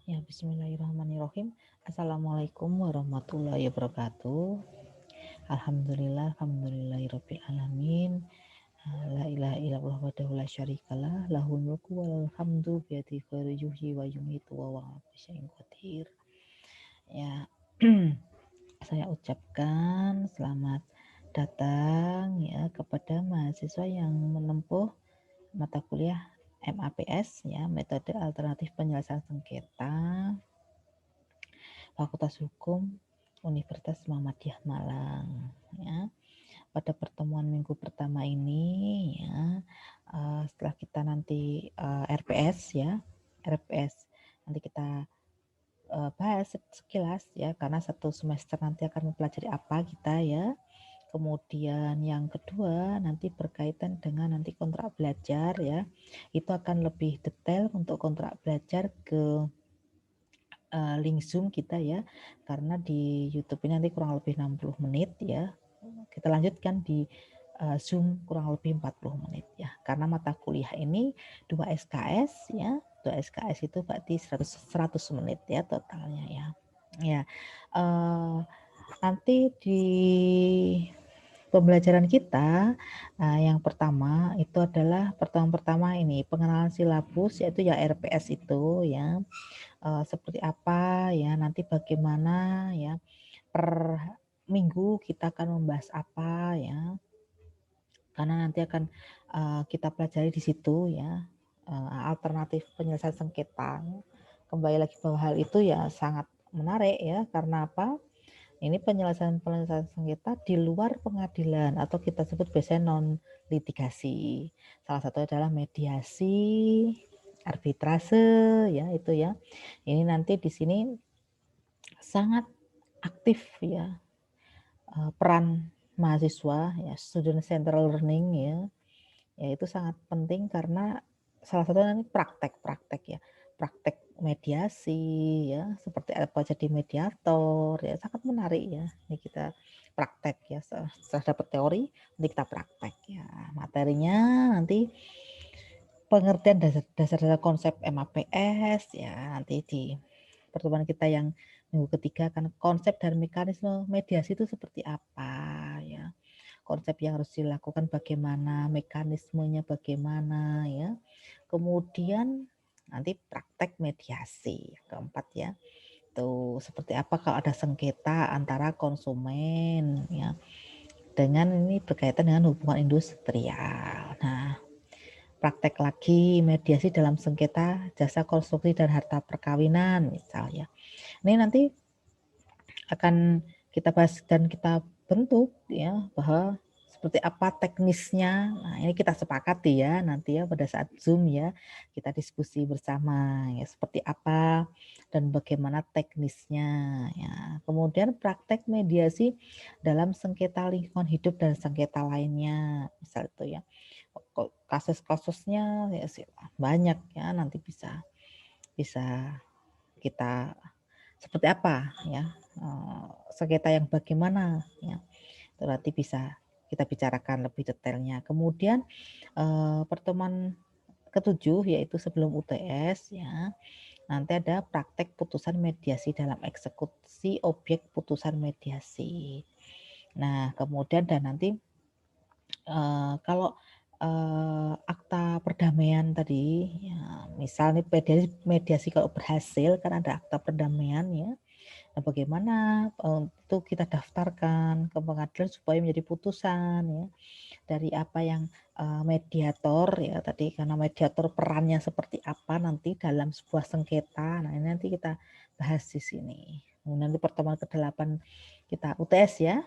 Ya, bismillahirrahmanirrahim. Assalamualaikum warahmatullahi wabarakatuh. Alhamdulillahirabbil alamin. La ilaha illallah wahdahu la syarikalah, lahul mulku walal hamdu biyadihi khairu yuhyi wa yumiitu wa huwa ala kulli syai'in qadir. Ya, saya ucapkan selamat datang ya kepada mahasiswa yang menempuh mata kuliah MAPS ya, metode alternatif penyelesaian sengketa Fakultas Hukum Universitas Muhammadiyah Malang ya. Pada pertemuan minggu pertama ini ya, setelah kita nanti RPS ya, RPS nanti kita bahas sekilas ya, karena satu semester nanti akan mempelajari apa kita ya. Kemudian yang kedua nanti berkaitan dengan nanti kontrak belajar ya, itu akan lebih detail untuk kontrak belajar ke link Zoom kita ya, karena di YouTube ini nanti kurang lebih 60 menit ya. Kita lanjutkan di Zoom kurang lebih 40 menit ya, karena mata kuliah ini 2 SKS ya, 2 SKS itu berarti 100 menit ya totalnya ya. Ya, nanti di pembelajaran kita yang pertama itu adalah pertemuan pertama ini pengenalan silabus, yaitu ya RPS itu ya, seperti apa ya, nanti bagaimana ya, per minggu kita akan membahas apa ya, karena nanti akan kita pelajari di situ ya, alternatif penyelesaian sengketa. Kembali lagi bahwa hal itu ya sangat menarik ya, karena apa? Ini penyelesaian sengketa di luar pengadilan atau kita sebut biasanya non litigasi. Salah satu adalah mediasi, arbitrase ya, itu ya. Ini nanti di sini sangat aktif ya peran mahasiswa ya, student central learning ya. Ya itu sangat penting karena salah satunya nanti praktek ya. Praktek mediasi ya, seperti apa jadi mediator ya, sangat menarik ya. Ini kita praktek ya, setelah dapat teori nanti kita praktek ya. Materinya nanti pengertian dasar-dasar konsep MAPS ya, nanti di pertemuan kita yang minggu ketiga kan konsep dan mekanisme mediasi itu seperti apa ya. Konsep yang harus dilakukan bagaimana, mekanismenya bagaimana ya. Kemudian nanti praktek mediasi yang keempat ya. Tuh seperti apa kalau ada sengketa antara konsumen ya dengan ini berkaitan dengan hubungan industrial. Nah, praktek lagi mediasi dalam sengketa jasa konstruksi dan harta perkawinan misalnya. Ini nanti akan kita bahas dan kita bentuk ya, bahwa seperti apa teknisnya. Nah, ini kita sepakati ya nanti ya pada saat Zoom ya, kita diskusi bersama ya seperti apa dan bagaimana teknisnya ya. Kemudian praktek mediasi dalam sengketa lingkungan hidup dan sengketa lainnya, misal itu ya. Kasus-kasusnya ya banyak ya, nanti bisa bisa kita seperti apa ya, sengketa yang bagaimana ya, itu nanti bisa kita bicarakan lebih detailnya. Kemudian pertemuan ketujuh yaitu sebelum UTS ya, nanti ada praktek putusan mediasi dalam eksekusi objek putusan mediasi. Nah kemudian dan nanti kalau akta perdamaian tadi ya, misal nih mediasi kalau berhasil kan ada akta perdamaian ya. Nah, bagaimana itu kita daftarkan ke pengadilan supaya menjadi putusan ya, dari apa yang mediator ya tadi, karena mediator perannya seperti apa nanti dalam sebuah sengketa. Nah, ini nanti kita bahas di sini. Nanti pertemuan ke-8 kita UTS ya.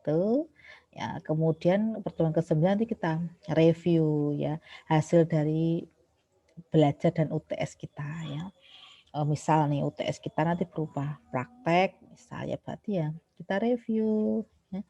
Tuh. Ya, kemudian pertemuan ke-9 nanti kita review ya hasil dari belajar dan UTS kita ya. Misal nih UTS kita nanti berupa praktek, misalnya berarti ya kita review ya,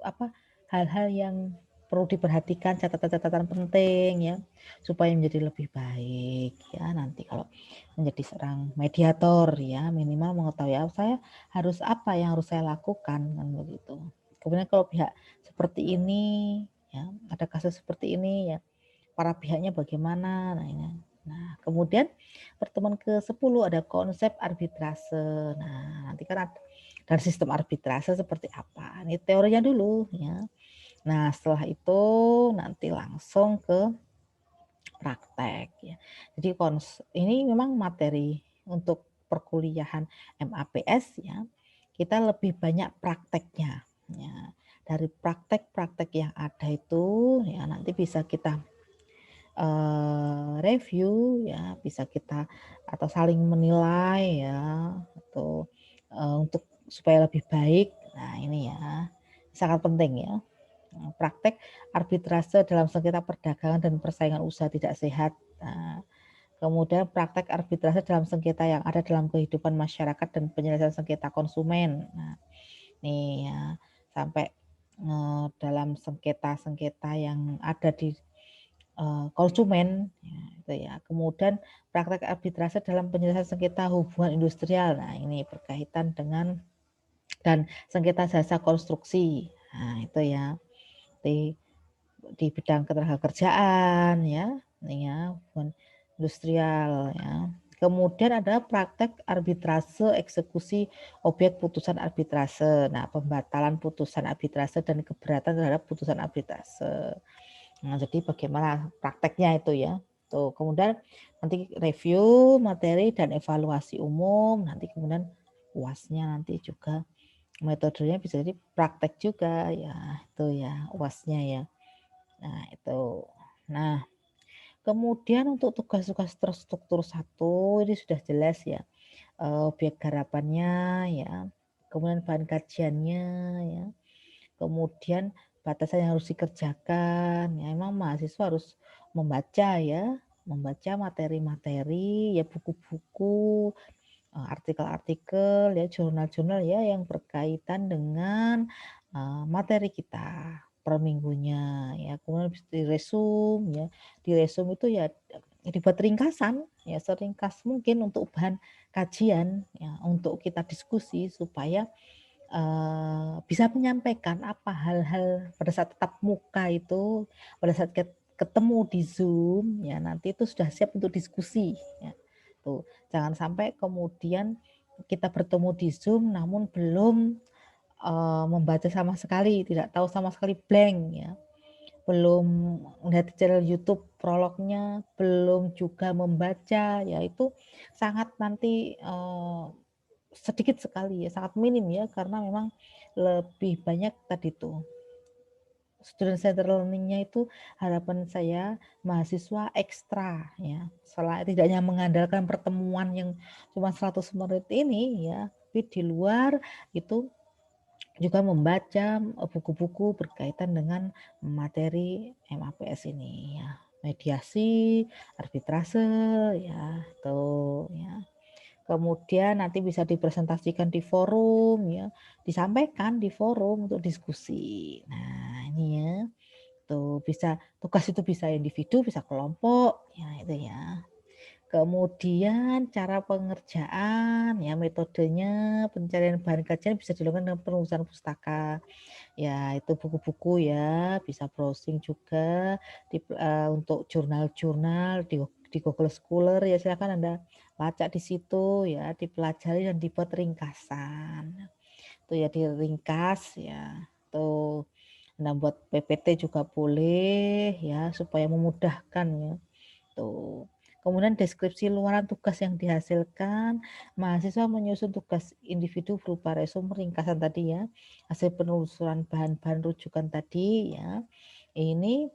apa hal-hal yang perlu diperhatikan, catatan-catatan penting ya supaya menjadi lebih baik ya nanti kalau menjadi seorang mediator ya, minimal mengetahui saya harus apa yang harus saya lakukan kan begitu. Kemudian kalau pihak seperti ini ya, ada kasus seperti ini ya, para pihaknya bagaimana, nah ini Nah, kemudian pertemuan ke-10 ada konsep arbitrase. Nah, nanti kan dari sistem arbitrase seperti apa. Ini teorinya dulu ya. Nah, setelah itu nanti langsung ke praktek ya. Jadi ini memang materi untuk perkuliahan MAPS ya. Kita lebih banyak prakteknya ya. Dari praktek-praktek yang ada itu ya nanti bisa kita review ya, bisa kita atau saling menilai ya, atau untuk supaya lebih baik. Nah, ini ya sangat penting ya. Praktek arbitrase dalam sengketa perdagangan dan persaingan usaha tidak sehat. Nah, kemudian praktek arbitrase dalam sengketa yang ada dalam kehidupan masyarakat dan penyelesaian sengketa konsumen. Nah, nih ya sampai dalam sengketa-sengketa yang ada di konsumen ya, itu ya. Kemudian praktek arbitrase dalam penyelesaian sengketa hubungan industrial. Nah, ini berkaitan dengan dan sengketa jasa konstruksi. Nah, itu ya. Di bidang ketenagakerjaan ya, ini ya, hubungan industrial ya. Kemudian ada praktek arbitrase eksekusi objek putusan arbitrase. Nah, pembatalan putusan arbitrase dan keberatan terhadap putusan arbitrase. Nah, jadi bagaimana prakteknya itu ya. Tuh, kemudian nanti review materi dan evaluasi umum, nanti kemudian UASnya nanti juga metodenya bisa jadi praktek juga ya, itu ya UASnya ya. Nah, itu. Nah, kemudian untuk tugas-tugas terstruktur 1 ini sudah jelas ya. Objek garapannya ya, kemudian bahan kajiannya ya, kemudian batasan yang harus dikerjakan. Ya, emang mahasiswa harus membaca ya, membaca materi-materi ya, buku-buku, artikel-artikel ya, jurnal-jurnal ya yang berkaitan dengan materi kita per minggunya ya. Kemudian di resum itu ya dibuat ringkasan ya, seringkas mungkin untuk bahan kajian ya, untuk kita diskusi supaya bisa menyampaikan apa hal-hal pada saat tatap muka itu, pada saat ketemu di Zoom ya, nanti itu sudah siap untuk diskusi ya. Tuh, jangan sampai kemudian kita bertemu di Zoom namun belum membaca sama sekali, tidak tahu sama sekali, blank ya. Belum melihat channel YouTube prolognya, belum juga membaca, ya itu sangat nanti sedikit sekali ya, sangat minim ya, karena memang lebih banyak tadi tuh student center learning-nya itu harapan saya mahasiswa ekstra ya. Selain tidak hanya mengandalkan pertemuan yang cuma 100 menit ini ya, tapi di luar itu juga membaca buku-buku berkaitan dengan materi MAPS ini ya. Mediasi, arbitrase ya, tuh ya. Kemudian nanti bisa dipresentasikan di forum ya, disampaikan di forum untuk diskusi. Nah, ini ya. Tuh bisa tugas itu bisa individu, bisa kelompok, ya itu ya. Kemudian cara pengerjaan ya, metodenya pencarian bahan kajian bisa dilakukan dengan penulisan pustaka. Ya, itu buku-buku ya, bisa browsing juga untuk jurnal-jurnal di Google Scholar ya, silakan Anda baca di situ ya, dipelajari dan dibuat ringkasan. Tuh ya, diringkas ya. Tuh. Anda buat PPT juga boleh ya, supaya memudahkan ya. Tuh. Kemudian deskripsi luaran tugas yang dihasilkan, mahasiswa menyusun tugas individu berupa resume ringkasan tadi ya, hasil penelusuran bahan-bahan rujukan tadi ya. Ini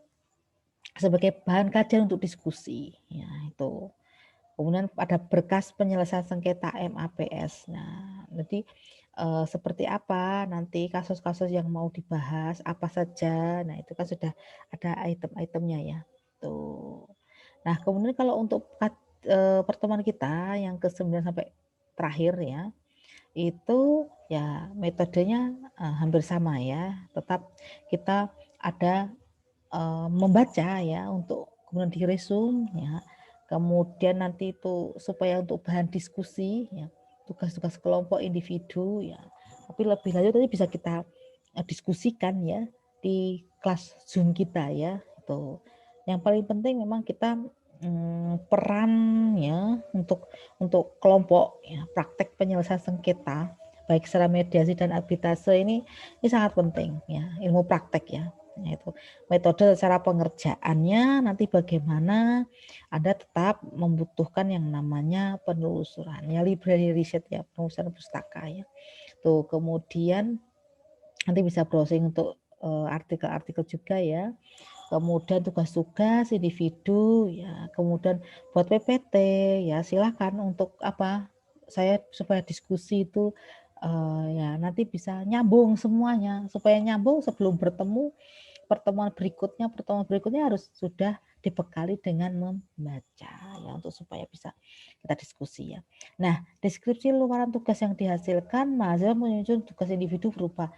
sebagai bahan kajian untuk diskusi ya, itu. Kemudian ada berkas penyelesaian sengketa MAPS. Nah, jadi seperti apa nanti kasus-kasus yang mau dibahas, apa saja. Nah, itu kan sudah ada item-itemnya ya. Tuh. Nah, kemudian kalau untuk pertemuan kita yang ke-9 sampai terakhir ya, itu ya metodenya hampir sama ya. Tetap kita ada membaca ya, untuk kemudian diresum ya. Kemudian nanti itu supaya untuk bahan diskusi ya, tugas-tugas kelompok individu ya. Tapi lebih lanjut tadi bisa kita diskusikan ya di kelas Zoom kita ya. Itu. Yang paling penting memang kita peran ya untuk kelompok ya, praktek penyelesaian sengketa baik secara mediasi dan arbitrase ini sangat penting ya, ilmu praktek ya. Itu metode cara pengerjaannya nanti bagaimana Anda tetap membutuhkan yang namanya penelusuran ya, library research ya, penelusuran pustaka ya. Tuh kemudian nanti bisa browsing untuk artikel-artikel juga ya. Kemudian tugas-tugas individu ya, kemudian buat PPT ya silakan untuk apa, saya supaya diskusi itu ya nanti bisa nyambung semuanya, supaya nyambung sebelum pertemuan berikutnya harus sudah dibekali dengan membaca ya, untuk supaya bisa kita diskusi ya. Nah, deskripsi luaran tugas yang dihasilkan, mahasiswa menyusun tugas individu berupa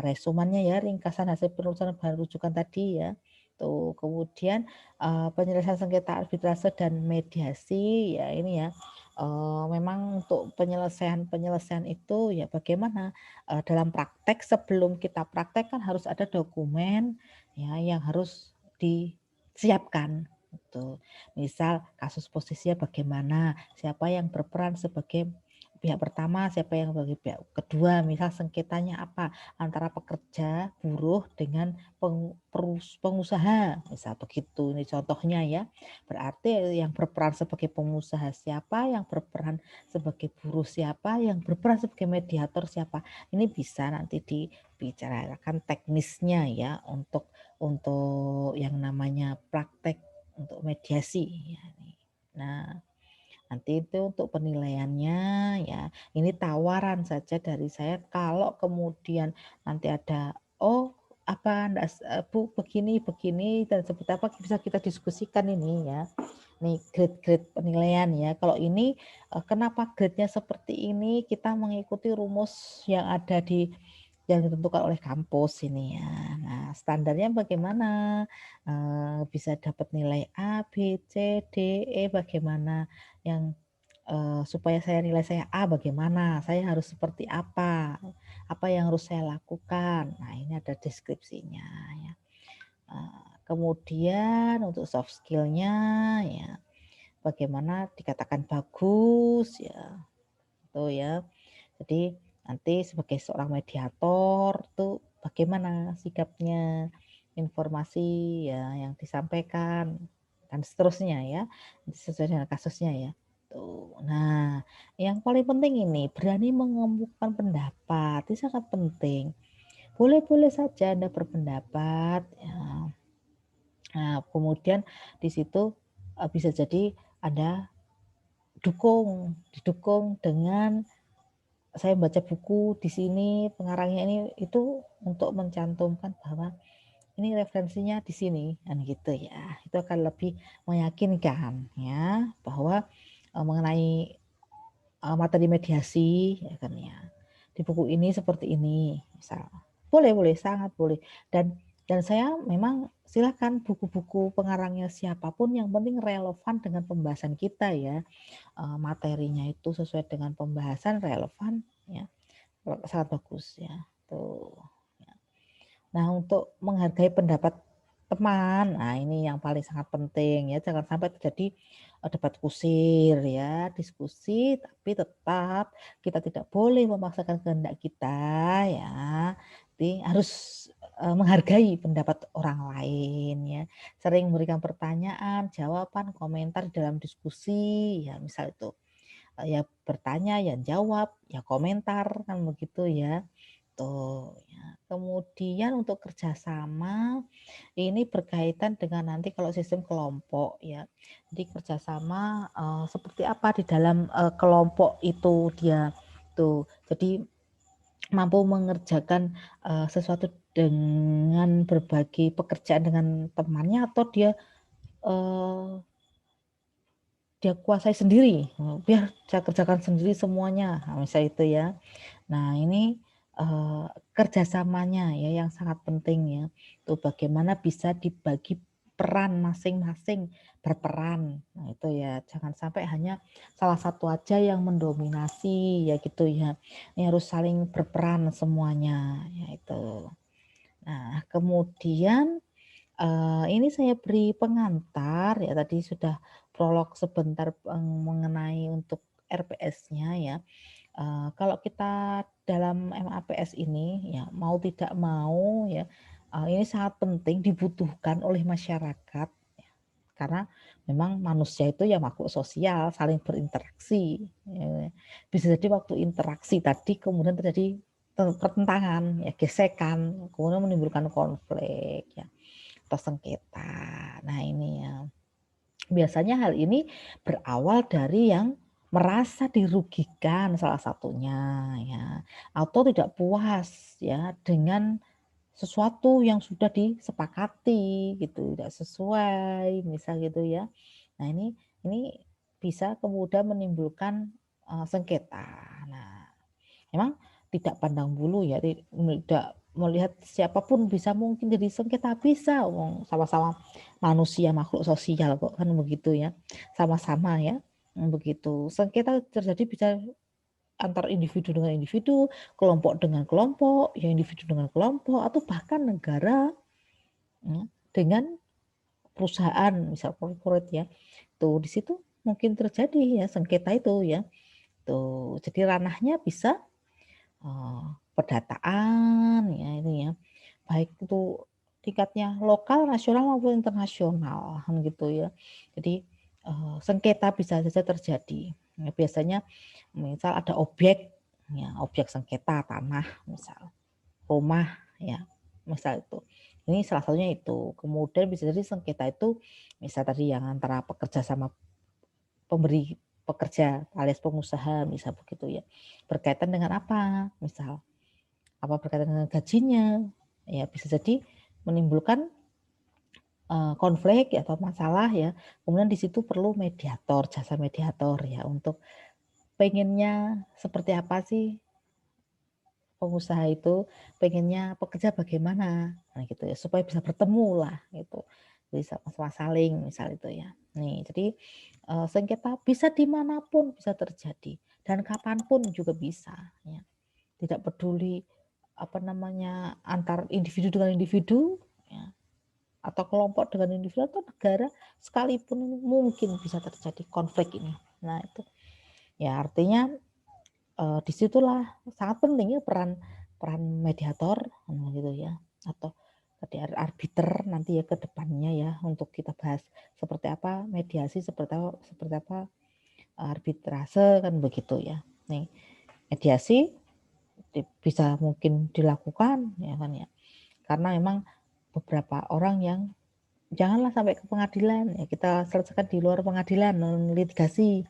resumannya ya, ringkasan hasil penelusuran bahan rujukan tadi ya. Tuh, kemudian penyelesaian sengketa arbitrase dan mediasi ya, ini ya memang untuk penyelesaian itu ya bagaimana dalam praktek, sebelum kita praktek kan harus ada dokumen ya yang harus disiapkan gitu. Misal kasus posisinya bagaimana, siapa yang berperan sebagai pihak pertama, siapa yang sebagai pihak kedua, misal sengketanya apa antara pekerja, buruh dengan pengusaha, misal begitu. Ini contohnya ya. Berarti yang berperan sebagai pengusaha siapa, yang berperan sebagai buruh siapa, yang berperan sebagai mediator siapa. Ini bisa nanti dibicarakan teknisnya ya untuk yang namanya praktek untuk mediasi ya. Nah, nanti itu untuk penilaiannya ya, ini tawaran saja dari saya, kalau kemudian nanti ada, "Oh, apa Bu, begini dan seperti apa bisa kita diskusikan ini ya." Nih grade-grade penilaian ya. Kalau ini kenapa grade-nya seperti ini, kita mengikuti rumus yang ada yang ditentukan oleh kampus ini ya. Nah, standarnya bagaimana? Bisa dapat nilai A, B, C, D, E bagaimana? Yang supaya nilai saya A bagaimana? Saya harus seperti apa? Apa yang harus saya lakukan? Nah, ini ada deskripsinya ya. Kemudian untuk soft skill-nya ya, bagaimana dikatakan bagus ya, itu ya. Jadi nanti sebagai seorang mediator tuh bagaimana sikapnya, informasi ya yang disampaikan dan seterusnya ya, sesuai dengan kasusnya ya. Tuh. Nah, yang paling penting ini berani mengemukakan pendapat, itu sangat penting. Boleh-boleh saja Anda berpendapat ya. Nah, kemudian di situ bisa jadi Anda didukung dengan saya baca buku di sini, pengarangnya ini itu untuk mencantumkan bahwa ini referensinya di sini, kan gitu ya. Itu akan lebih meyakinkan ya bahwa mengenai materi mediasi ya kan ya. Di buku ini seperti ini, misal. Boleh, sangat boleh. Dan saya memang silakan buku-buku pengarangnya siapapun, yang penting relevan dengan pembahasan kita ya. Materinya itu sesuai dengan pembahasan, relevan ya, sangat bagus ya tuh ya. Nah, untuk menghargai pendapat teman, nah ini yang paling sangat penting ya, jangan sampai terjadi debat kusir ya, diskusi tapi tetap kita tidak boleh memaksakan kehendak kita ya. Jadi harus menghargai pendapat orang lain ya, sering memberikan pertanyaan, jawaban, komentar dalam diskusi ya, misal itu ya bertanya, ya jawab, ya komentar, kan begitu ya. Tuh, ya. Kemudian untuk kerjasama, ini berkaitan dengan nanti kalau sistem kelompok ya. Jadi kerjasama seperti apa di dalam kelompok itu dia tuh. Jadi mampu mengerjakan sesuatu dengan berbagi pekerjaan dengan temannya, atau dia kuasai sendiri, biar saya kerjakan sendiri semuanya, nah, misal itu ya. Nah, ini kerjasamanya ya yang sangat penting ya. Tuh bagaimana bisa dibagi peran masing-masing berperan. Nah, itu ya, jangan sampai hanya salah satu aja yang mendominasi ya gitu ya. Ini harus saling berperan semuanya ya itu. Nah, kemudian Ini saya beri pengantar ya, tadi sudah prolog sebentar mengenai untuk RPS-nya ya. Kalau kita dalam MAPS ini ya mau tidak mau ya, ini sangat penting dibutuhkan oleh masyarakat ya, karena memang manusia itu ya makhluk sosial, saling berinteraksi, ya. Bisa jadi waktu interaksi tadi kemudian terjadi pertentangan ya, gesekan, kemudian menimbulkan konflik ya atau sengketa. Nah ini ya, biasanya hal ini berawal dari yang merasa dirugikan salah satunya ya, atau tidak puas ya dengan sesuatu yang sudah disepakati gitu, tidak sesuai misal gitu ya. Nah ini bisa kemudian menimbulkan, sengketa. Nah memang tidak pandang bulu ya, tidak melihat siapapun bisa mungkin jadi sengketa, bisa wong sama-sama manusia makhluk sosial kok, kan begitu ya. Sama-sama ya, begitu. Sengketa terjadi bisa antar individu dengan individu, kelompok dengan kelompok, ya individu dengan kelompok, atau bahkan negara, ya, dengan perusahaan, misal corporate ya. Tuh di situ mungkin terjadi ya sengketa itu ya. Tuh, jadi ranahnya bisa perdataan ya ini ya, baik itu tingkatnya lokal, nasional maupun internasional kan gitu ya. Jadi, sengketa bisa saja terjadi. Ya biasanya misal ada objek ya, objek sengketa tanah misal, rumah ya, misal itu. Ini salah satunya itu. Kemudian bisa jadi sengketa itu misal tadi yang antara pekerja sama pemberi pekerja alias pengusaha misal begitu ya. Berkaitan dengan apa? Misal apa berkaitan dengan gajinya, ya bisa jadi menimbulkan, konflik ya atau masalah ya, kemudian di situ perlu mediator, jasa mediator ya untuk pengennya seperti apa sih pengusaha itu, pengennya pekerja bagaimana, nah gitu ya, supaya bisa bertemu lah gitu, bisa sama-sama saling misal itu ya. Nih jadi, sengketa bisa dimanapun bisa terjadi dan kapanpun juga bisa ya. Tidak peduli, apa namanya, antar individu dengan individu, ya, atau kelompok dengan individu atau negara, sekalipun mungkin bisa terjadi konflik ini. Nah itu, ya artinya, di sangat penting ya peran peran mediator, gitu ya, atau tadi arbiter nanti ya ke depannya ya untuk kita bahas seperti apa mediasi, seperti apa arbitrase kan begitu ya. Nih, mediasi bisa mungkin dilakukan ya kan ya. Karena memang beberapa orang yang janganlah sampai ke pengadilan ya kita selesaikan di luar pengadilan litigasi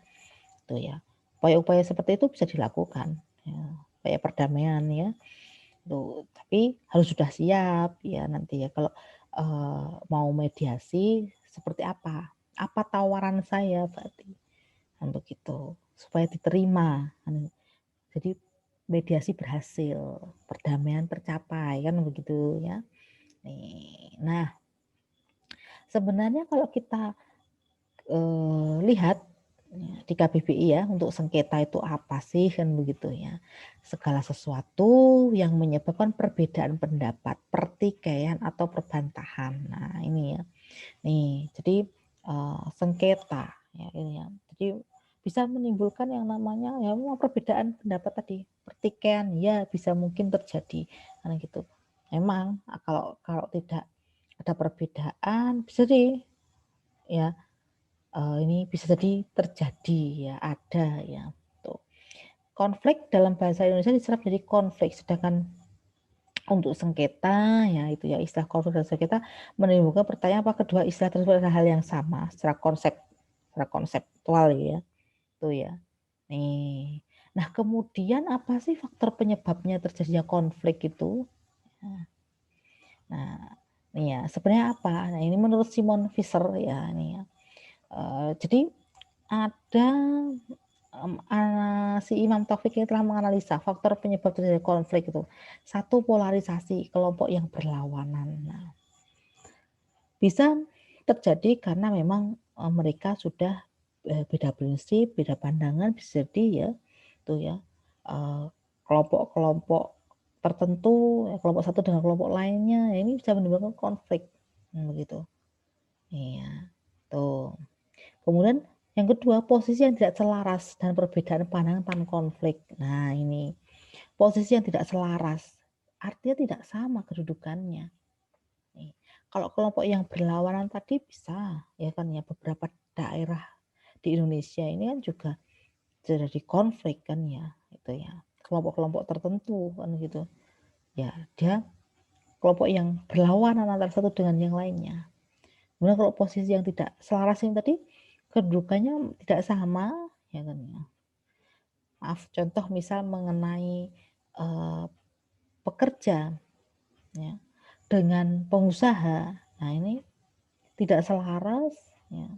itu ya. Upaya-upaya seperti itu bisa dilakukan ya, upaya perdamaian ya. Tuh, tapi harus sudah siap ya nanti ya kalau mau mediasi seperti apa? Apa tawaran saya berarti kan begitu supaya diterima kan. Jadi mediasi berhasil, perdamaian tercapai kan begitu ya. Nih, nah sebenarnya kalau kita, lihat ya, di KBBI ya untuk sengketa itu apa sih kan begitu ya. Segala sesuatu yang menyebabkan perbedaan pendapat, pertikaian atau perbantahan. Nah ini ya. Nih jadi, sengketa ya ini ya. Jadi bisa menimbulkan yang namanya ya perbedaan pendapat tadi, pertikaian ya bisa mungkin terjadi karena gitu. Memang kalau kalau tidak ada perbedaan bisa deh ya, ini bisa jadi terjadi ya, ada ya, tuh. Konflik dalam bahasa Indonesia diserap jadi konflik, sedangkan untuk sengketa ya itu ya istilah konflik dan sengketa menimbulkan pertanyaan apa kedua istilah tersebut adalah hal yang sama secara konseptual ya, itu ya. Nih. Nah, kemudian apa sih faktor penyebabnya terjadinya konflik itu? Nah, nih ya, sebenarnya apa? Nah, ini menurut Simon Fisher ya, nih ya. Jadi ada si Imam Taufik ini telah menganalisa faktor penyebab terjadi konflik itu. Satu, polarisasi kelompok yang berlawanan. Nah, bisa terjadi karena memang mereka sudah beda prinsip, beda pandangan, bisa jadi ya, tuh ya, kelompok-kelompok tertentu, kelompok satu dengan kelompok lainnya, ini bisa menimbulkan konflik. begitu. Iya, tuh. Kemudian yang kedua, posisi yang tidak selaras dan perbedaan pandangan tanpa konflik. Nah, ini posisi yang tidak selaras, artinya tidak sama kedudukannya. Nih, kalau kelompok yang berlawanan tadi bisa, ya kan ya, beberapa daerah di Indonesia ini kan juga terjadi konflik kan ya, itu ya. Kelompok-kelompok tertentu kan gitu. Ya, dia kelompok yang berlawanan antara satu dengan yang lainnya. Kemudian kalau posisi yang tidak selaras yang tadi kedudukannya tidak sama, ya kan ya. Maaf, contoh misal mengenai pekerja ya dengan pengusaha. Nah, ini tidak selaras ya.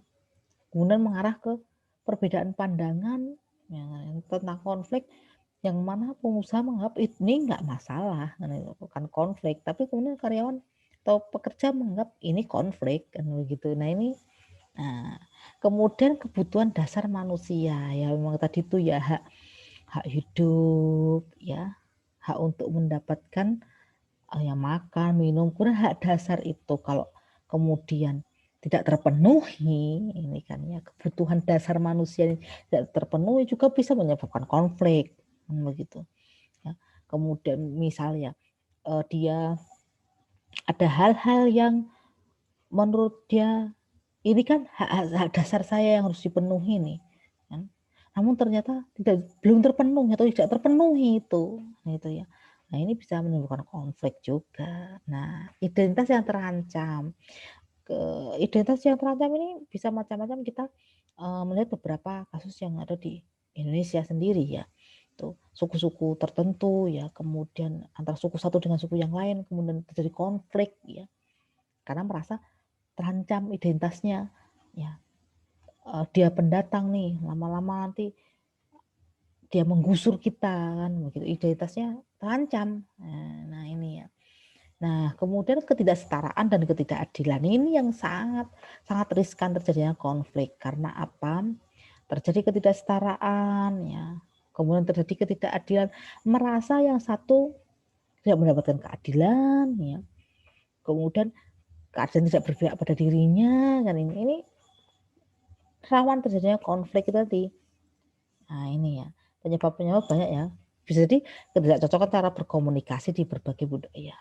Kemudian mengarah ke perbedaan pandangan ya, tentang konflik yang mana pengusaha menganggap ini nggak masalah, bukan konflik, tapi kemudian karyawan atau pekerja menganggap ini konflik kan begitu. Nah, ini kemudian kebutuhan dasar manusia ya memang tadi itu ya hak hak hidup ya, hak untuk mendapatkan ya makan, minum, kemudian hak dasar itu kalau kemudian tidak terpenuhi, ini kan ya kebutuhan dasar manusia ini tidak terpenuhi juga bisa menyebabkan konflik, begitu. Ya. Kemudian misalnya dia ada hal-hal yang menurut dia ini kan hak dasar saya yang harus dipenuhi nih, kan. Namun ternyata belum terpenuhi atau tidak terpenuhi itu, gitu ya. Nah, ini bisa menimbulkan konflik juga. Nah, identitas yang terancam. Identitas yang terancam ini bisa macam-macam kita melihat beberapa kasus yang ada di Indonesia sendiri ya. Tuh, suku-suku tertentu ya, kemudian antara suku satu dengan suku yang lain, kemudian terjadi konflik ya. Karena merasa terancam identitasnya ya. Dia pendatang nih, lama-lama nanti dia menggusur kita kan begitu, identitasnya terancam. Nah, ini ya. Nah, kemudian ketidaksetaraan dan ketidakadilan ini yang sangat sangat riskan terjadinya konflik. Karena apa? Terjadi ketidaksetaraan ya. Kemudian terjadi ketidakadilan, merasa yang satu tidak mendapatkan keadilan ya. Kemudian keadilan tidak berpihak pada dirinya kan ini rawan terjadinya konflik itu tadi. Nah, ini ya, penyebab-penyebab banyak ya. Bisa jadi ketidakcocokan cara berkomunikasi di berbagai budaya.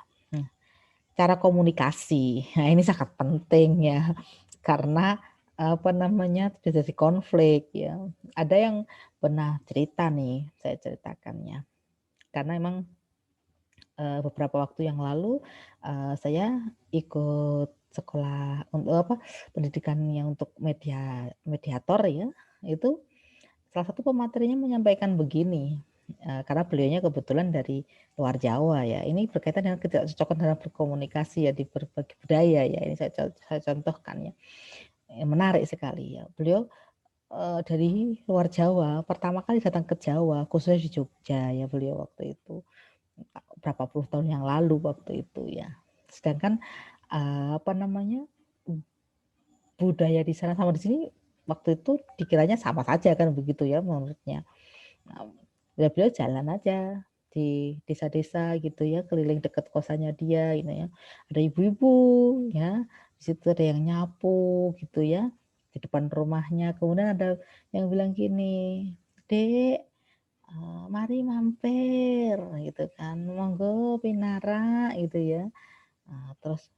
Cara komunikasi, nah ini sangat penting ya, karena apa namanya terjadi konflik ya. Ada yang pernah cerita nih, saya ceritakannya. Karena emang beberapa waktu yang lalu saya ikut sekolah untuk apa pendidikan yang untuk mediator ya, itu salah satu pematerinya menyampaikan begini, karena beliaunya kebetulan dari luar Jawa ya, ini berkaitan dengan ketidakcocokan dalam berkomunikasi ya di berbagai budaya ya, ini saya contohkan ya, menarik sekali ya. Beliau dari luar Jawa, pertama kali datang ke Jawa, khususnya di Jogja ya beliau waktu itu, berapa puluh tahun yang lalu waktu itu ya. Sedangkan apa namanya budaya di sana sama di sini waktu itu dikiranya sama saja kan begitu ya menurutnya. Nah, beliau jalan aja di desa-desa gitu ya, keliling dekat kosannya dia gitu ya. Ada ibu-ibu ya, di situ ada yang nyapu gitu ya, di depan rumahnya. Kemudian ada yang bilang gini, "Dek, mari mampir," gitu kan, "monggo pinara," gitu ya. Terus,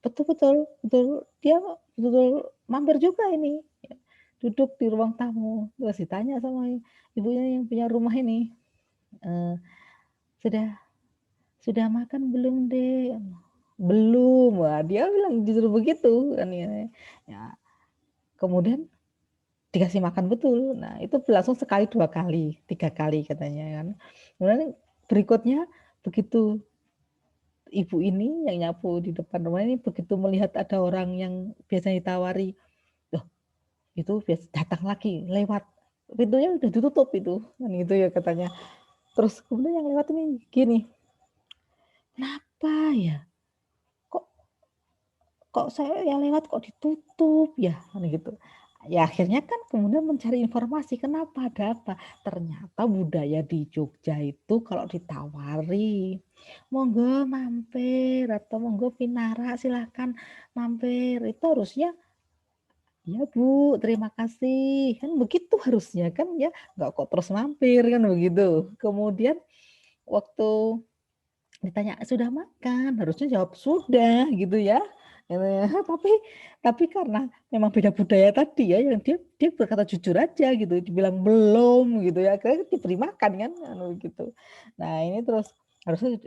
betul betul betul, dia betul mampir juga ini, ya, duduk di ruang tamu, terus ditanya sama ibunya yang punya rumah ini, eee, "Sudah sudah makan belum, Dek?" "Belum." Wah, dia bilang justru begitu kan ya. Ya, kemudian dikasih makan betul. Nah, itu berlangsung sekali, 2 kali, 3 kali katanya kan. Kemudian berikutnya begitu ibu ini yang nyapu di depan rumah ini begitu melihat ada orang yang biasanya ditawari, loh itu datang lagi lewat, pintunya udah ditutup itu, kan gitu ya katanya. Terus kemudian yang lewat ini gini, "Kenapa ya? Kok kok saya yang lewat kok ditutup ya?" Kan gitu. Ya akhirnya kan kemudian mencari informasi, kenapa, ada apa? Ternyata budaya di Jogja itu kalau ditawari, "Monggo mampir," atau "Monggo Pinara silahkan mampir," itu harusnya, "Ya Bu, terima kasih," kan begitu harusnya kan ya, nggak kok terus mampir kan begitu. Kemudian waktu ditanya, "Sudah makan?" Harusnya jawab, "Sudah," gitu ya. Gitu ya. Tapi karena memang beda budaya tadi ya, yang dia dia berkata jujur aja gitu, dibilang belum gitu ya, akhirnya diberi makan kan, anu gitu. Nah ini terus harusnya,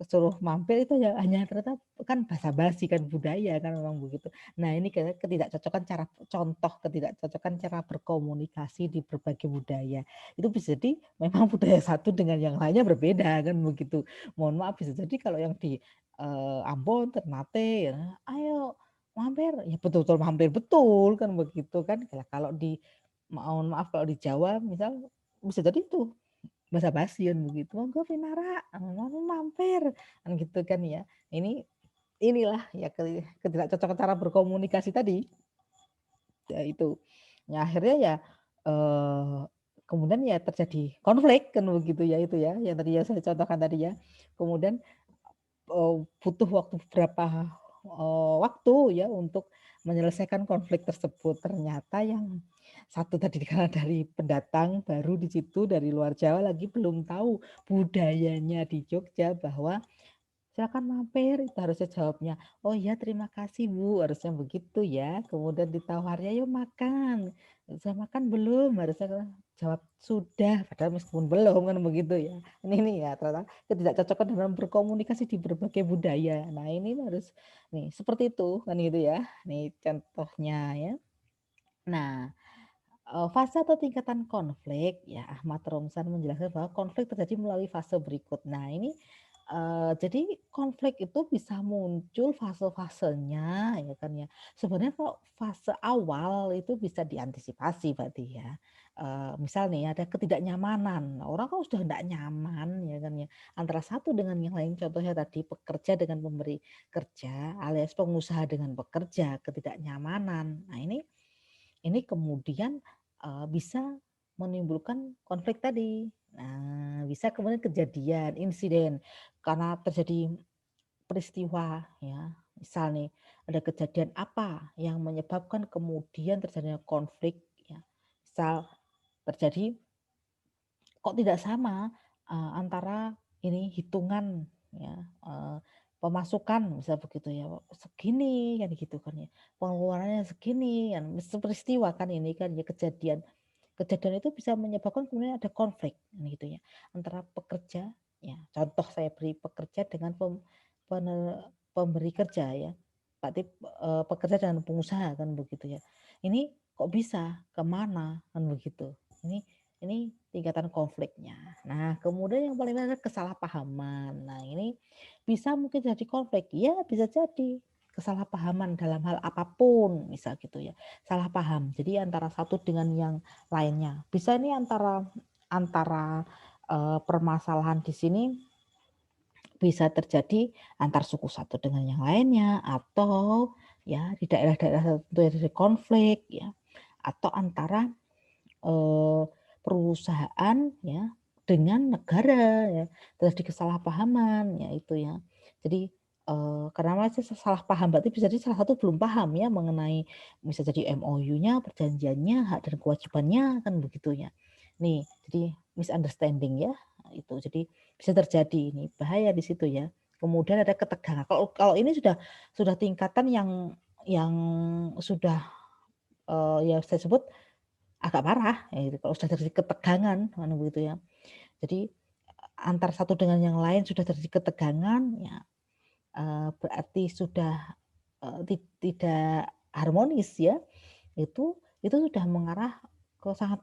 suruh mampir itu ya hanya ternyata kan basa-basi kan, budaya kan memang begitu. Nah ini kayak ketidakcocokan cara contoh ketidakcocokan cara berkomunikasi di berbagai budaya. Itu bisa jadi memang budaya satu dengan yang lainnya berbeda kan begitu. Mohon maaf bisa jadi kalau yang di, Ambon, Ternate ya, "Ayo mampir," ya betul-betul mampir betul kan begitu kan. Kalau di mohon maaf kalau di Jawa misal bisa jadi itu basa-basi kan begitu, "Monggo Vinara, mau mampir," kan gitu kan ya. Inilah ya ketidakcocokan cara berkomunikasi tadi, ya itu. Ya akhirnya ya, eee, kemudian ya terjadi konflik kan begitu ya itu ya, yang tadi ya saya contohkan tadi ya. Kemudian butuh waktu berapa, waktu ya untuk menyelesaikan konflik tersebut. Ternyata yang satu tadi karena dari pendatang baru di situ dari luar Jawa lagi belum tahu budayanya di Jogja bahwa silakan mampir, itu harusnya jawabnya, "Oh iya terima kasih Bu," harusnya begitu ya. Kemudian ditawarnya, "Yuk makan." "Sudah makan belum?" Harusnya jawab, "Sudah," padahal meskipun belum kan begitu ya. Ini ya ternyata ketidakcocokan dalam berkomunikasi di berbagai budaya. Nah ini harus nih seperti itu kan gitu ya. Nih contohnya ya. Nah, fase atau tingkatan konflik, ya Ahmad Romsan menjelaskan bahwa konflik terjadi melalui fase berikut. Nah ini, jadi konflik itu bisa muncul fase-fasenya ya kan ya. Sebenarnya kalau fase awal itu bisa diantisipasi berarti ya. Misal nih ada ketidaknyamanan, orang kan sudah tidak nyaman ya kan ya, antara satu dengan yang lain contohnya tadi pekerja dengan pemberi kerja alias pengusaha dengan pekerja, ketidaknyamanan. Nah ini kemudian, bisa menimbulkan konflik tadi. Nah, bisa kemudian kejadian, insiden, karena terjadi peristiwa ya, misal nih ada kejadian apa yang menyebabkan kemudian terjadinya konflik ya. Misal terjadi kok tidak sama, antara ini hitungan ya, pemasukan misal begitu ya, segini kan gitu kan ya, pengeluarannya segini kan, peristiwa kan ini kan ya kejadian. Kejadian itu bisa menyebabkan kemudian ada konflik kan gitu ya, antara pekerja ya, contoh saya beri pekerja dengan pemberi kerja ya, berarti, pekerja dengan pengusaha kan begitu ya. Ini kok bisa, kemana kan begitu. Ini tingkatan konfliknya. Nah, kemudian yang paling penting adalah kesalahpahaman. Nah, ini bisa mungkin jadi konflik. Ya, bisa jadi kesalahpahaman dalam hal apapun, misal gitu ya. Salah paham. Jadi antara satu dengan yang lainnya. Bisa ini antara antara permasalahan di sini bisa terjadi antar suku satu dengan yang lainnya atau ya di daerah-daerah tertentu yang terjadi konflik ya atau antara eee, perusahaan ya, dengan negara ya, terjadi kesalahpahaman ya itu ya. Jadi, karena masih salah paham berarti bisa jadi salah satu belum paham ya mengenai bisa jadi MOU-nya, perjanjiannya, hak dan kewajibannya kan begitu ya. Nih, jadi misunderstanding ya, itu. Jadi bisa terjadi ini, bahaya di situ ya. Kemudian ada ketegangan. Kalau kalau ini sudah tingkatan yang sudah, ya saya sebut agak parah ya gitu, kalau sudah terjadi ketegangan kan begitu ya. Jadi antar satu dengan yang lain sudah terjadi ketegangan ya, berarti sudah, tidak harmonis ya, itu sudah mengarah ke sangat,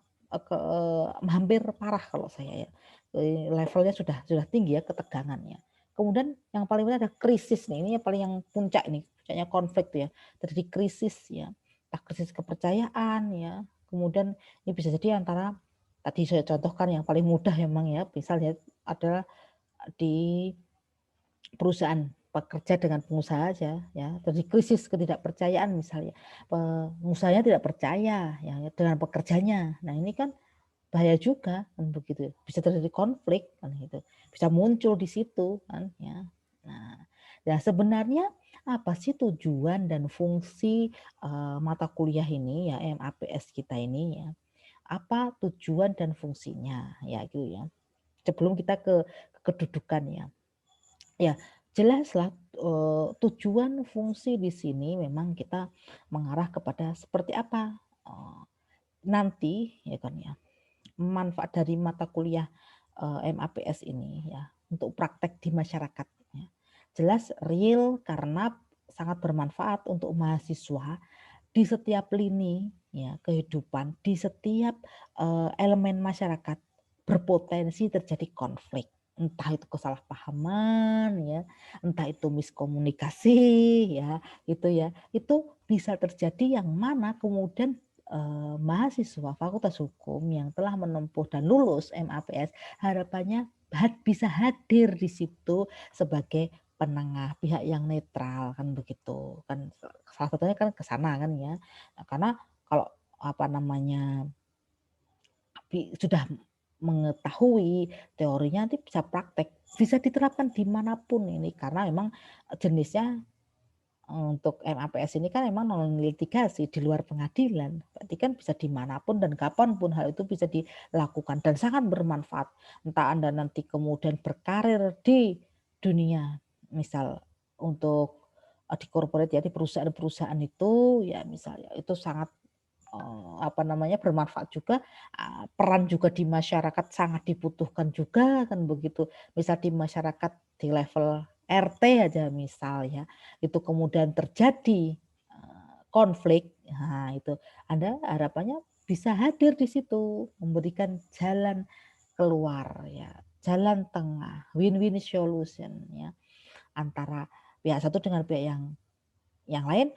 hampir parah kalau saya ya, levelnya sudah tinggi ya ketegangannya. Kemudian yang paling penting ada krisis nih, ini yang paling yang puncak nih, puncaknya konflik tuh ya, terjadi krisis ya, entah krisis kepercayaan ya, kemudian ini bisa jadi antara tadi saya contohkan yang paling mudah memang ya, misalnya adalah di perusahaan. pekerja dengan pengusaha aja ya, terjadi krisis ketidakpercayaan misalnya, pengusahanya tidak percaya ya dengan pekerjanya. Nah ini kan bahaya juga kan begitu, bisa terjadi konflik kan gitu, bisa muncul di situ kan ya. Nah, ya sebenarnya apa sih tujuan dan fungsi, mata kuliah ini ya, MAPS kita ini ya, apa tujuan dan fungsinya ya gitu ya. Sebelum kita ke kedudukannya. Ya, jelaslah, tujuan fungsi di sini memang kita mengarah kepada seperti apa, nanti ya kan ya, manfaat dari mata kuliah, MAPS ini ya, untuk praktek di masyarakat ya. Jelas real karena sangat bermanfaat untuk mahasiswa di setiap lini ya kehidupan, di setiap, elemen masyarakat berpotensi terjadi konflik. Entah itu kesalahpahaman ya, entah itu miskomunikasi ya, itu bisa terjadi yang mana kemudian, mahasiswa Fakultas Hukum yang telah menempuh dan lulus MAPS harapannya bisa hadir di situ sebagai penengah, pihak yang netral kan begitu, kan salah satunya kan ke sana kan ya. Nah, karena kalau apa namanya, sudah mengetahui teorinya nanti bisa praktek, bisa diterapkan dimanapun ini karena memang, jenisnya, untuk MAPS ini kan memang non litigasi di luar pengadilan, berarti kan bisa dimanapun dan kapan pun hal itu bisa dilakukan dan sangat bermanfaat. Entah Anda nanti kemudian berkarir di dunia, misal untuk, di corporate ya, di perusahaan-perusahaan itu ya misalnya itu sangat, apa namanya, bermanfaat juga, peran juga di masyarakat sangat dibutuhkan juga kan begitu. Misal di masyarakat di level RT aja misal ya, itu kemudian terjadi, konflik, nah itu Anda harapannya bisa hadir di situ, memberikan jalan keluar ya, jalan tengah, win-win solution ya, antara pihak satu dengan pihak yang lain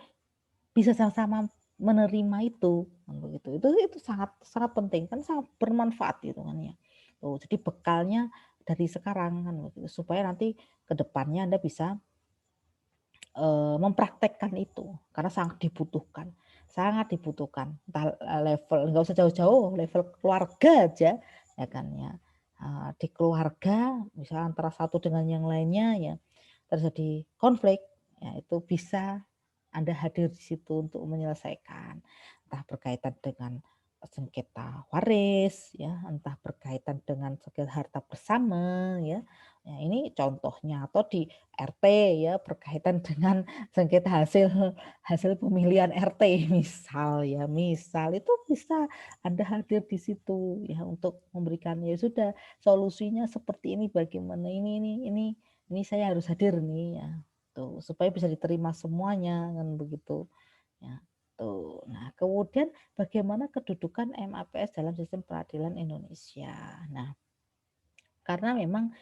bisa sama-sama menerima itu, kan begitu. Itu sangat sangat penting, kan sangat bermanfaat gitu kan ya. Tuh, jadi bekalnya dari sekarang kan begitu, supaya nanti ke depannya Anda bisa, mempraktekkan itu, karena sangat dibutuhkan. Entah, level nggak usah jauh-jauh, level keluarga aja, ya kan ya. Di keluarga misalnya antara satu dengan yang lainnya ya, terjadi konflik, ya itu bisa Anda hadir di situ untuk menyelesaikan. Entah berkaitan dengan sengketa waris ya, entah berkaitan dengan sengketa harta bersama ya. Ya ini contohnya atau di RT ya berkaitan dengan sengketa hasil hasil pemilihan RT misal ya, misal itu bisa Anda hadir di situ ya untuk memberikan ya sudah solusinya seperti ini bagaimana ini saya harus hadir nih ya, tuh supaya bisa diterima semuanya kan begitu, ya tuh. Nah kemudian bagaimana kedudukan MAPS dalam sistem peradilan Indonesia. Nah karena memang,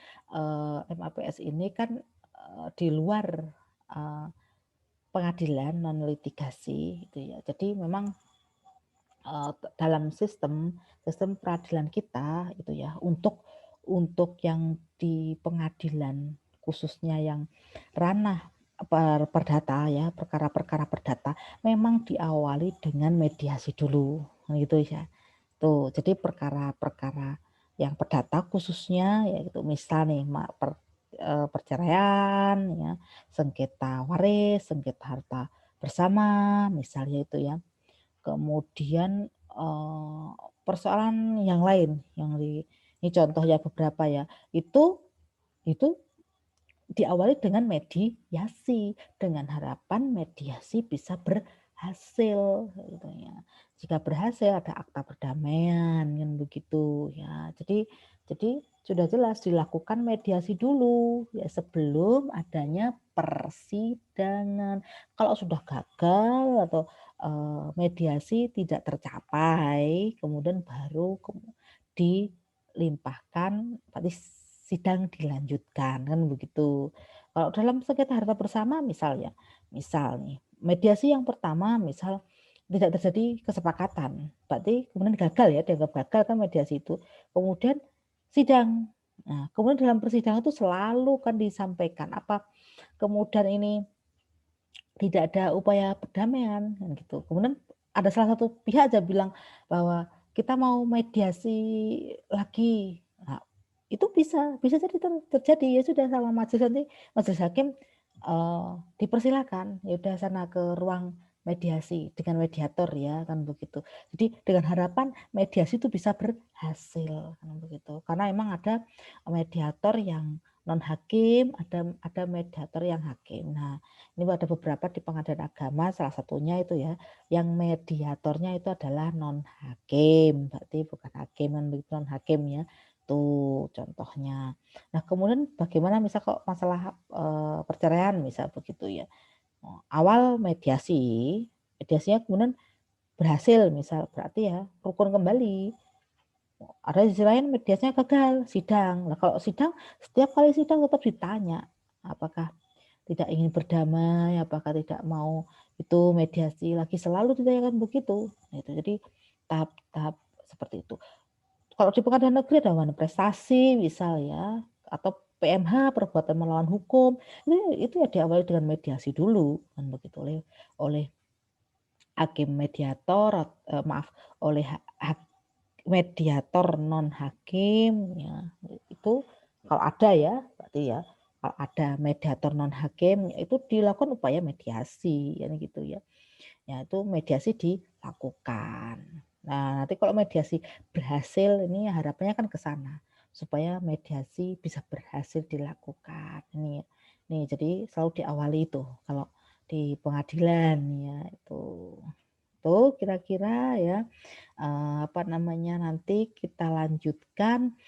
MAPS ini kan, di luar, eee, pengadilan non litigasi gitu ya. Jadi memang, dalam sistem sistem peradilan kita itu ya untuk yang di pengadilan khususnya yang ranah perdata ya, perkara-perkara perdata memang diawali dengan mediasi dulu, gitu ya. Tuh, jadi perkara-perkara yang perdata khususnya ya gitu, misal nih perceraian ya, sengketa waris, sengketa harta bersama misalnya itu ya. Kemudian, persoalan yang lain yang ini contoh ya beberapa ya, itu diawali dengan mediasi, dengan harapan mediasi bisa berhasil gitu ya. Jika berhasil ada akta perdamaian kan begitu ya. Jadi sudah jelas dilakukan mediasi dulu ya sebelum adanya persidangan. Kalau sudah gagal atau, mediasi tidak tercapai kemudian baru dilimpahkan berarti sidang dilanjutkan, kan begitu. Kalau dalam sengketa harta bersama misal nih, mediasi yang pertama misal tidak terjadi kesepakatan, berarti kemudian gagal ya, dianggap gagal kan mediasi itu. Kemudian sidang, Nah, kemudian dalam persidangan itu selalu kan disampaikan, apa kemudian ini tidak ada upaya perdamaian, kan gitu. Kemudian ada salah satu pihak aja bilang bahwa, "Kita mau mediasi lagi." Nah, itu bisa jadi terjadi, ya sudah sama majelis nanti majelis hakim, dipersilakan, ya udah sana ke ruang mediasi dengan mediator ya, kan begitu. Jadi dengan harapan mediasi itu bisa berhasil, kan begitu. Karena emang ada mediator yang non hakim, ada mediator yang hakim. Nah, ini ada beberapa di pengadilan agama, salah satunya itu ya, yang mediatornya itu adalah non hakim, berarti bukan hakim kan begitu, non hakim ya. Tuh contohnya. Nah, kemudian bagaimana misal kok masalah, perceraian misal begitu ya. Awal mediasinya kemudian berhasil misal, berarti ya rukun kembali. Ada di sisi lain mediasinya gagal, sidang. Nah, kalau sidang, setiap kali sidang tetap ditanya, apakah tidak ingin berdamai, apakah tidak mau itu mediasi lagi, selalu ditanyakan begitu. Nah itu jadi tahap-tahap seperti itu. Kalau di pengadilan negeri ada prestasi misal ya, atau PMH perbuatan melawan hukum, itu ya diawali dengan mediasi dulu kan begitu oleh oleh hakim mediator, maaf, oleh mediator non hakim ya, itu kalau ada ya, berarti ya, kalau ada mediator non hakim itu dilakukan upaya mediasi ya gitu ya. Ya itu mediasi dilakukan. Nah, nanti kalau mediasi berhasil ini harapannya kan ke sana supaya mediasi bisa berhasil dilakukan. Ini nih jadi selalu diawali itu kalau di pengadilan ya itu. Tuh kira-kira ya apa namanya, nanti kita lanjutkan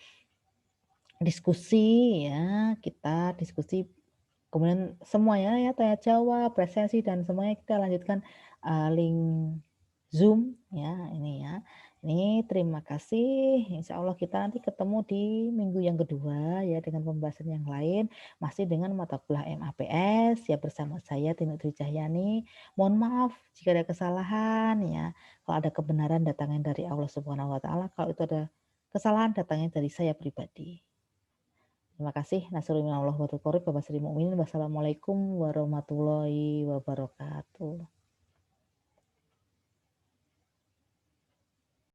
diskusi ya, kita diskusi kemudian semuanya ya tanya jawab, presensi dan semuanya kita lanjutkan, link Zoom ya, ini ya. Ini terima kasih, insya Allah kita nanti ketemu di minggu yang kedua ya dengan pembahasan yang lain, masih dengan mata kuliah MAPS ya bersama saya Tini Dwi Cahyani. Mohon maaf jika ada kesalahan ya, kalau ada kebenaran datangnya dari Allah Subhanahu wa taala, kalau itu ada kesalahan datangnya dari saya pribadi. Terima kasih. Nasrul minallah wa taufiq. Wassalamualaikum warahmatullahi wabarakatuh.